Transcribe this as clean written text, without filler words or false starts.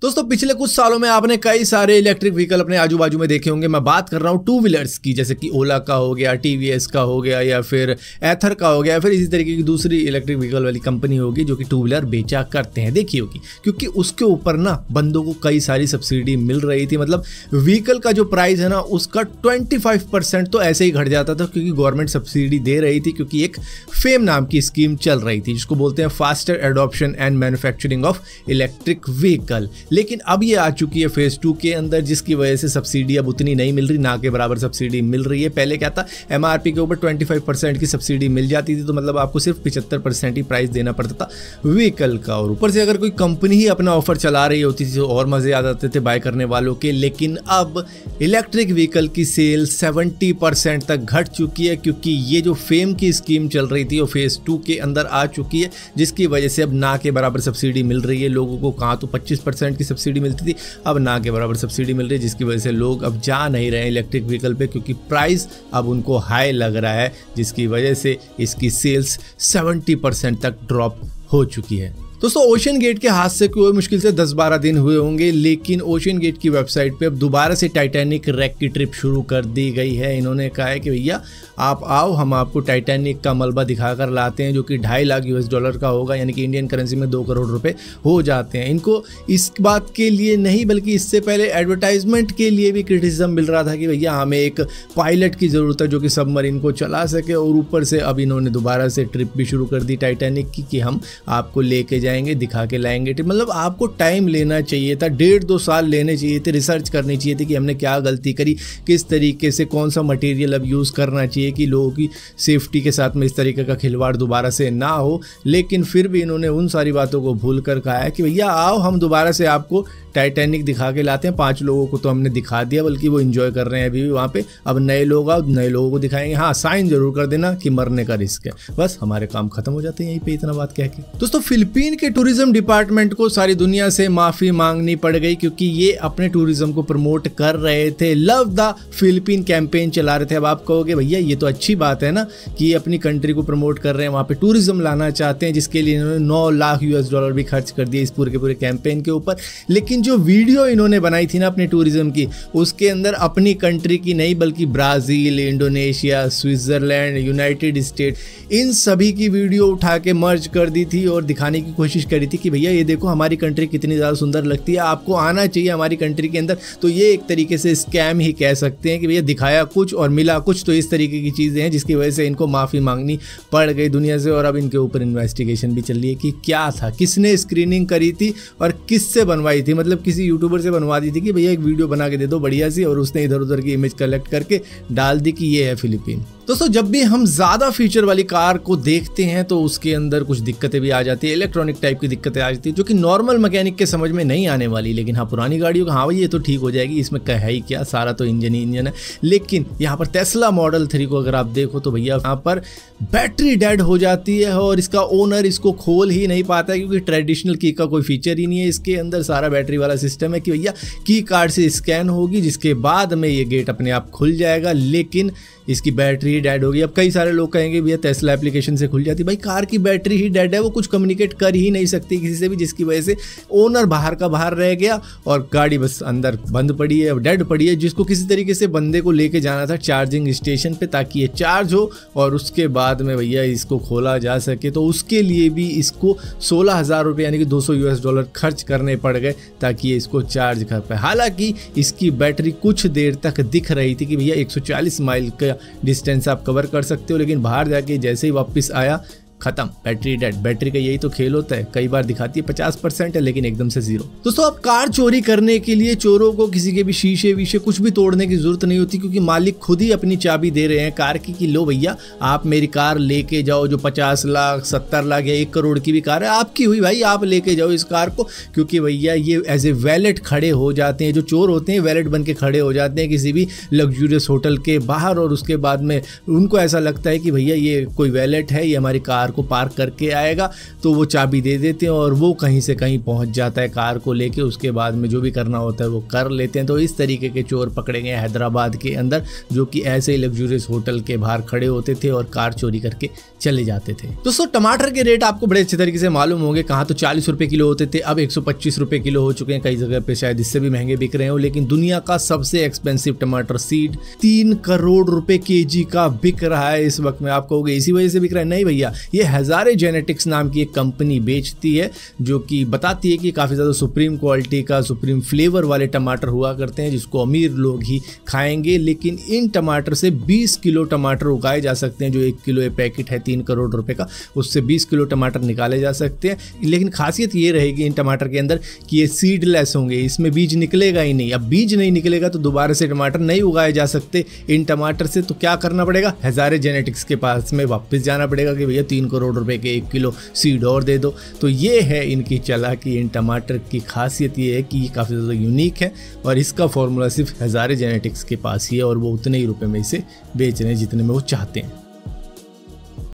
दोस्तों पिछले कुछ सालों में आपने कई सारे इलेक्ट्रिक व्हीकल अपने आजू बाजू में देखे होंगे। मैं बात कर रहा हूँ टू व्हीलर्स की, जैसे कि ओला का हो गया, टीवीएस का हो गया, या फिर एथर का हो गया, या फिर इसी तरीके की दूसरी इलेक्ट्रिक व्हीकल वाली कंपनी होगी जो कि टू व्हीलर बेचा करते हैं। देखी होगी, क्योंकि उसके ऊपर ना बंदों को कई सारी सब्सिडी मिल रही थी। मतलब व्हीकल का जो प्राइस है ना उसका 25% तो ऐसे ही घट जाता था, क्योंकि गवर्नमेंट सब्सिडी दे रही थी, क्योंकि एक फेम नाम की स्कीम चल रही थी जिसको बोलते हैं faster adoption and manufacturing of electric vehicle. लेकिन अब ये आ चुकी है फेज 2 के अंदर, जिसकी वजह से सब्सिडी अब उतनी नहीं मिल रही, ना के बराबर सब्सिडी मिल रही है। पहले क्या था, एमआरपी के ऊपर 25% की सब्सिडी मिल जाती थी, तो मतलब आपको सिर्फ 75% ही प्राइस देना पड़ता था व्हीकल का। और ऊपर से अगर कोई कंपनी ही अपना ऑफर चला रही होती थी तो और मजे आ जाते थे बाय करने वालों के। लेकिन अब इलेक्ट्रिक व्हीकल की सेल 70% तक घट चुकी है, क्योंकि ये जो फेम की स्कीम चल रही थी वो फेज 2 के अंदर आ चुकी है, जिसकी वजह से अब ना के बराबर सब्सिडी मिल रही है लोगों को। कहाँ तो 25% की सब्सिडी मिलती थी, अब ना के बराबर सब्सिडी मिल रही है, जिसकी वजह से लोग अब जा नहीं रहे हैं इलेक्ट्रिक व्हीकल पे, क्योंकि प्राइस अब उनको हाई लग रहा है, जिसकी वजह से इसकी सेल्स 70% तक ड्रॉप हो चुकी है। दोस्तों ओशन गेट के हादसे को मुश्किल से 10-12 दिन हुए होंगे, लेकिन ओशन गेट की वेबसाइट पे अब दोबारा से टाइटैनिक रैक की ट्रिप शुरू कर दी गई है। इन्होंने कहा है कि भैया आप आओ, हम आपको टाइटैनिक का मलबा दिखाकर लाते हैं, जो कि $2.5 लाख US का होगा, यानी कि इंडियन करेंसी में 2 करोड़ रुपए हो जाते हैं। इनको इस बात के लिए नहीं, बल्कि इससे पहले एडवर्टाइजमेंट के लिए भी क्रिटिसिज्म मिल रहा था कि भैया हमें एक पायलट की ज़रूरत है जो कि सबमरीन को चला सके। और ऊपर से अब इन्होंने दोबारा से ट्रिप भी शुरू कर दी टाइटैनिक की, कि हम आपको लेके जाएंगे, दिखा के लाएंगे। मतलब आपको टाइम लेना चाहिए था, 1.5-2 साल लेने चाहिए थे, रिसर्च करनी चाहिए थी कि हमने क्या गलती करी, किस तरीके से कौन सा मटेरियल अब यूज़ करना चाहिए कि लोगों की सेफ्टी के साथ में इस तरीके का खिलवाड़ दोबारा से ना हो। लेकिन फिर भी इन्होंने उन सारी बातों को भूल कर कहा है कि भैया आओ, हम दोबारा से आपको टाइटैनिक दिखा के लाते हैं। 5 लोगों को तो हमने दिखा दिया, बल्कि वो एंजॉय कर रहे हैं अभी भी वहाँ पे। अब नए लोग आओ, नए लोगों को दिखाएंगे। हाँ, साइन जरूर कर देना कि मरने का रिस्क है, बस हमारे काम खत्म हो जाते हैं यहीं पे इतना बात कह के। दोस्तों फिलीपीन के टूरिज्म डिपार्टमेंट को सारी दुनिया से माफी मांगनी पड़ गई, क्योंकि ये अपने टूरिज्म को प्रमोट कर रहे थे, लव द फिलीपीन कैंपेन चला रहे थे। अब आप कहोगे भैया ये तो अच्छी बात है ना कि ये अपनी कंट्री को प्रमोट कर रहे हैं, वहाँ पे टूरिज्म लाना चाहते हैं, जिसके लिए इन्होंने $9 लाख US भी खर्च कर दिए इस पूरे के पूरे कैंपेन के ऊपर। लेकिन जो वीडियो इन्होंने बनाई थी ना अपने टूरिज्म की, उसके अंदर अपनी कंट्री की नहीं, बल्कि Brazil, Indonesia, Switzerland, United State, इन सभी की वीडियो उठा के मर्ज कर दी थी और दिखाने की कोशिश करी थी कि भैया ये देखो हमारी कंट्री कितनी ज़्यादा सुंदर लगती है, आपको आना चाहिए हमारी कंट्री के अंदर। तो ये एक तरीके से स्कैम ही कह सकते हैं कि भैया दिखाया कुछ और मिला कुछ। तो इस तरीके की चीज़ें हैं जिसकी वजह से इनको माफ़ी मांगनी पड़ गई दुनिया से। और अब इनके ऊपर इन्वेस्टिगेशन भी चल रही है कि क्या था, किसने स्क्रीनिंग करी थी और किससे बनवाई थी। मतलब किसी यूट्यूबर से बनवा दी थी कि भैया एक वीडियो बना के दे दो बढ़िया सी, और उसने इधर उधर की इमेज कलेक्ट करके डाल दी कि ये है फिलीपीन। दोस्तों जब भी हम ज़्यादा फीचर वाली कार को देखते हैं तो उसके अंदर कुछ दिक्कतें भी आ जाती है, इलेक्ट्रॉनिक टाइप की दिक्कतें आ जाती है, जो कि नॉर्मल मैकेनिक के समझ में नहीं आने वाली। लेकिन हाँ, पुरानी गाड़ियों का हाँ भाई ये तो ठीक हो जाएगी, इसमें क्या है ही क्या, सारा तो इंजन ही इंजन है। लेकिन यहाँ पर टेस्ला मॉडल 3 को अगर आप देखो तो भैया यहाँ पर बैटरी डेड हो जाती है और इसका ओनर इसको खोल ही नहीं पाता है, क्योंकि ट्रेडिशनल की का कोई फीचर ही नहीं है इसके अंदर। सारा बैटरी वाला सिस्टम है कि भैया की कार्ड से स्कैन होगी, जिसके बाद में ये गेट अपने आप खुल जाएगा, लेकिन इसकी बैटरी ही डेड होगी। अब कई सारे लोग कहेंगे भैया टेस्ला एप्लीकेशन से खुल जाती, भाई कार की बैटरी ही डेड है, वो कुछ कम्युनिकेट कर ही नहीं सकती किसी से भी, जिसकी वजह से ओनर बाहर का बाहर रह गया और गाड़ी बस अंदर बंद पड़ी है, डेड पड़ी है। जिसको किसी तरीके से बंदे को लेके जाना था चार्जिंग स्टेशन पे, ताकि ये चार्ज हो और उसके बाद में भैया इसको खोला जा सके। तो उसके लिए भी इसको $16,000 यानी कि $200 खर्च करने पड़ गए ताकि ये इसको चार्ज कर पाए। हालांकि इसकी बैटरी कुछ देर तक दिख रही थी कि भैया 140 माइल का डिस्टेंस आप कवर कर सकते हो, लेकिन बाहर जाके जैसे ही वापस आया खत्म, बैटरी डेड। बैटरी का यही तो खेल होता है, कई बार दिखाती है 50% है लेकिन एकदम से 0। दोस्तों अब कार चोरी करने के लिए चोरों को किसी के भी शीशे वीशे कुछ भी तोड़ने की जरूरत नहीं होती, क्योंकि मालिक खुद ही अपनी चाबी दे रहे हैं कार की कि लो भैया आप मेरी कार लेके जाओ। जो 50 लाख 70 लाख या 1 करोड़ की भी कार है आपकी हुई भाई, आप लेके जाओ इस कार को। क्योंकि भैया ये एज ए वैलेट खड़े हो जाते हैं, जो चोर होते हैं वैलेट बन के खड़े हो जाते हैं किसी भी लग्जूरियस होटल के बाहर, और उसके बाद में उनको ऐसा लगता है कि भैया ये कोई वैलेट है, ये हमारी कार कार को पार्क करके आएगा तो वो चाबी दे देते हैं और वो कहीं से कहीं पहुंच जाता है कार को लेके। उसके बाद में जो भी करना होता है वो कर लेते हैं। तो इस तरीके के चोर पकड़े गए हैदराबाद के अंदर, जो कि ऐसे ही लग्जूरियस होटल के बाहर खड़े होते थे और कार चोरी करके चले जाते थे। दोस्तों टमाटर के रेट आपको बड़े अच्छे तरीके से मालूम होंगे, कहाँ तो 40 रुपए किलो होते थे, अब 125 रुपए किलो हो चुके हैं। कई जगह पे शायद इससे भी महंगे बिक रहे हो। लेकिन दुनिया का सबसे एक्सपेंसिव टमाटर सीड 3 करोड़ रुपए केजी का बिक रहा है इस वक्त में। आप कहोगे इसी वजह से बिक रहा है? नहीं भैया, ये हजारे जेनेटिक्स नाम की एक कंपनी बेचती है, जो कि बताती है कि काफी ज्यादा सुप्रीम क्वालिटी का, सुप्रीम फ्लेवर वाले टमाटर हुआ करते हैं जिसको अमीर लोग ही खाएंगे। लेकिन इन टमाटर से 20 किलो टमाटर उगाए जा सकते हैं। जो 1 किलो ये पैकेट है 3 करोड़ रुपए का, उससे 20 किलो टमाटर निकाले जा सकते हैं। लेकिन खासियत ये रहेगी इन टमाटर के अंदर कि ये सीडलेस होंगे, इसमें बीज निकलेगा ही नहीं। अब बीज नहीं निकलेगा तो दोबारा से टमाटर नहीं उगाए जा सकते इन टमाटर से। तो क्या करना पड़ेगा? हजारे जेनेटिक्स के पास में वापस जाना पड़ेगा कि भैया 3 करोड़ रुपए के 1 किलो सीड और दे दो। तो ये है इनकी चालाकी। इन टमाटर की खासियत ये है कि ये काफ़ी ज़्यादा यूनिक है और इसका फॉर्मूला सिर्फ हजारे जेनेटिक्स के पास ही है और वो उतने ही रुपए में इसे बेच रहे हैं जितने में वो चाहते हैं।